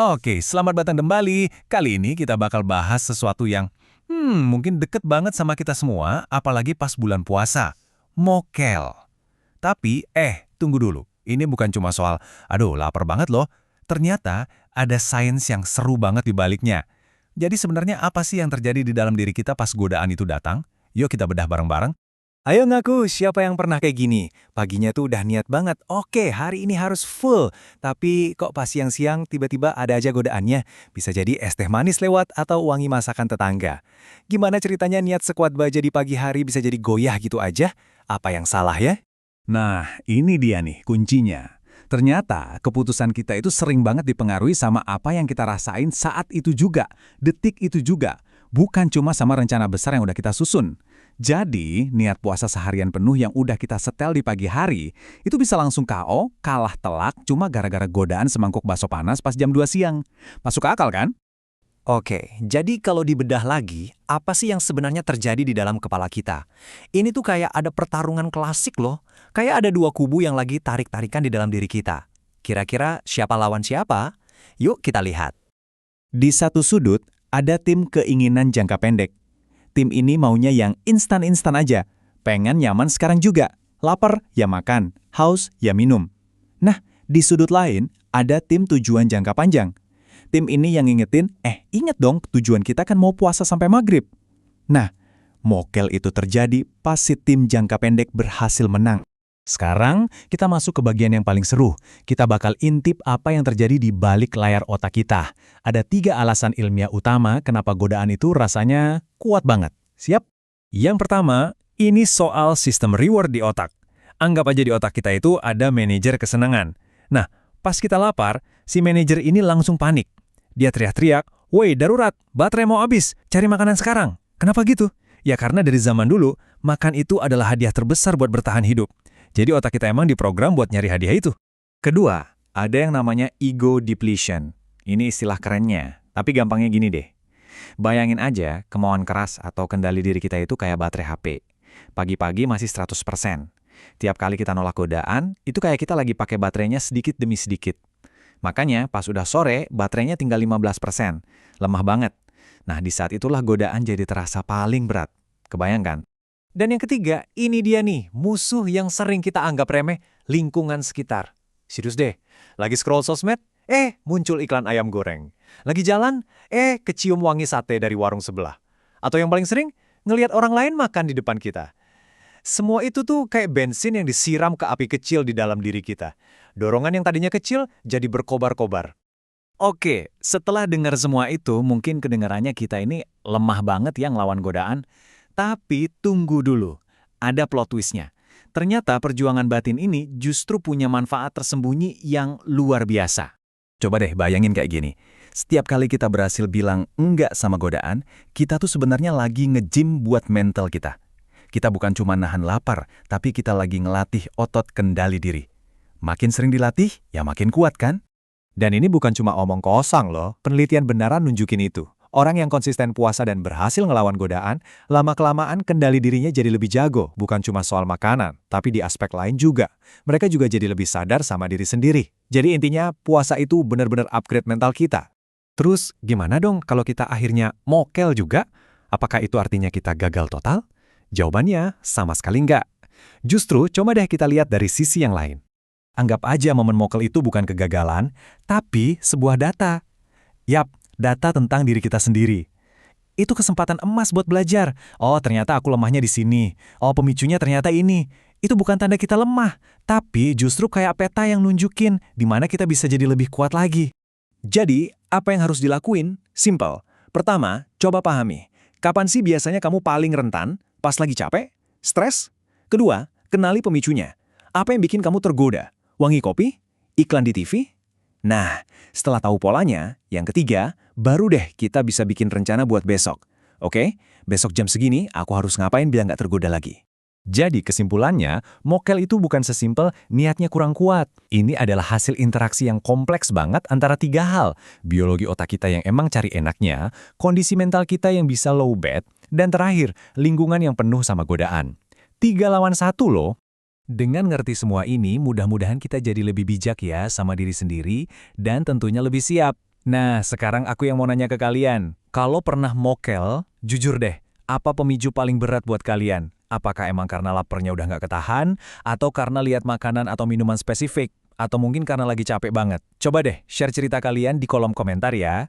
Oke, selamat datang kembali. Kali ini kita bakal bahas sesuatu yang mungkin deket banget sama kita semua, apalagi pas bulan puasa. Mokel. Tapi, tunggu dulu. Ini bukan cuma soal, aduh lapar banget loh. Ternyata ada sains yang seru banget di baliknya. Jadi sebenarnya apa sih yang terjadi di dalam diri kita pas godaan itu datang? Yuk kita bedah bareng-bareng. Ayo ngaku, siapa yang pernah kayak gini? Paginya tuh udah niat banget, oke hari ini harus full. Tapi kok pas siang-siang tiba-tiba ada aja godaannya. Bisa jadi es teh manis lewat atau wangi masakan tetangga. Gimana ceritanya niat sekuat baja di pagi hari bisa jadi goyah gitu aja? Apa yang salah ya? Nah, ini dia nih kuncinya. Ternyata keputusan kita itu sering banget dipengaruhi sama apa yang kita rasain saat itu juga, detik itu juga. Bukan cuma sama rencana besar yang udah kita susun. Jadi, niat puasa seharian penuh yang udah kita setel di pagi hari, itu bisa langsung KO, kalah telak cuma gara-gara godaan semangkuk bakso panas pas jam 2 siang. Masuk akal kan? Oke, jadi kalau dibedah lagi, apa sih yang sebenarnya terjadi di dalam kepala kita? Ini tuh kayak ada pertarungan klasik loh. Kayak ada dua kubu yang lagi tarik-tarikan di dalam diri kita. Kira-kira siapa lawan siapa? Yuk kita lihat. Di satu sudut, ada tim keinginan jangka pendek. Tim ini maunya yang instan-instan aja. Pengen nyaman sekarang juga. Lapar, ya makan. Haus, ya minum. Nah, di sudut lain, ada tim tujuan jangka panjang. Tim ini yang ngingetin, ingat dong tujuan kita kan mau puasa sampai maghrib. Nah, mokel itu terjadi pas si tim jangka pendek berhasil menang. Sekarang, kita masuk ke bagian yang paling seru. Kita bakal intip apa yang terjadi di balik layar otak kita. Ada 3 alasan ilmiah utama kenapa godaan itu rasanya kuat banget. Siap? Yang pertama, ini soal sistem reward di otak. Anggap aja di otak kita itu ada manajer kesenangan. Nah, pas kita lapar, si manajer ini langsung panik. Dia teriak-teriak, "Woi, darurat, baterai mau habis, cari makanan sekarang." Kenapa gitu? Ya karena dari zaman dulu, makan itu adalah hadiah terbesar buat bertahan hidup. Jadi otak kita emang diprogram buat nyari hadiah itu. Kedua, ada yang namanya ego depletion. Ini istilah kerennya, tapi gampangnya gini deh. Bayangin aja kemauan keras atau kendali diri kita itu kayak baterai HP. Pagi-pagi masih 100%. Tiap kali kita nolak godaan, itu kayak kita lagi pakai baterainya sedikit demi sedikit. Makanya pas udah sore, baterainya tinggal 15%. Lemah banget. Nah, di saat itulah godaan jadi terasa paling berat. Kebayangkan? Dan yang ketiga, ini dia nih, musuh yang sering kita anggap remeh, lingkungan sekitar. Serius deh, lagi scroll sosmed, muncul iklan ayam goreng. Lagi jalan, kecium wangi sate dari warung sebelah. Atau yang paling sering, ngelihat orang lain makan di depan kita. Semua itu tuh kayak bensin yang disiram ke api kecil di dalam diri kita. Dorongan yang tadinya kecil jadi berkobar-kobar. Oke, setelah dengar semua itu, mungkin kedengarannya kita ini lemah banget ya ngelawan godaan. Tapi tunggu dulu, ada plot twist-nya. Ternyata perjuangan batin ini justru punya manfaat tersembunyi yang luar biasa. Coba deh bayangin kayak gini. Setiap kali kita berhasil bilang enggak sama godaan, kita tuh sebenarnya lagi nge-gym buat mental kita. Kita bukan cuma nahan lapar, tapi kita lagi ngelatih otot kendali diri. Makin sering dilatih, ya makin kuat kan? Dan ini bukan cuma omong kosong loh, penelitian beneran nunjukin itu. Orang yang konsisten puasa dan berhasil ngelawan godaan, lama-kelamaan kendali dirinya jadi lebih jago, bukan cuma soal makanan, tapi di aspek lain juga. Mereka juga jadi lebih sadar sama diri sendiri. Jadi intinya, puasa itu benar-benar upgrade mental kita. Terus, gimana dong kalau kita akhirnya mokel juga? Apakah itu artinya kita gagal total? Jawabannya, sama sekali enggak. Justru, coba deh kita lihat dari sisi yang lain. Anggap aja momen mokel itu bukan kegagalan, tapi sebuah data. Yap, data tentang diri kita sendiri. Itu kesempatan emas buat belajar. Oh, ternyata aku lemahnya di sini. Oh, pemicunya ternyata ini. Itu bukan tanda kita lemah, tapi justru kayak peta yang nunjukin di mana kita bisa jadi lebih kuat lagi. Jadi, apa yang harus dilakuin? Simple. Pertama, coba pahami. Kapan sih biasanya kamu paling rentan? Pas lagi capek? Stres? Kedua, kenali pemicunya. Apa yang bikin kamu tergoda? Wangi kopi? Iklan di TV? Nah, setelah tahu polanya, yang ketiga, baru deh kita bisa bikin rencana buat besok. Oke, besok jam segini aku harus ngapain biar nggak tergoda lagi. Jadi kesimpulannya, mokel itu bukan sesimpel niatnya kurang kuat. Ini adalah hasil interaksi yang kompleks banget antara 3 hal. Biologi otak kita yang emang cari enaknya, kondisi mental kita yang bisa low bat, dan terakhir, lingkungan yang penuh sama godaan. 3 lawan 1 loh. Dengan ngerti semua ini, mudah-mudahan kita jadi lebih bijak ya sama diri sendiri dan tentunya lebih siap. Nah, sekarang aku yang mau nanya ke kalian. Kalau pernah mokel, jujur deh, apa pemicu paling berat buat kalian? Apakah emang karena laparnya udah nggak ketahan? Atau karena lihat makanan atau minuman spesifik? Atau mungkin karena lagi capek banget? Coba deh, share cerita kalian di kolom komentar ya.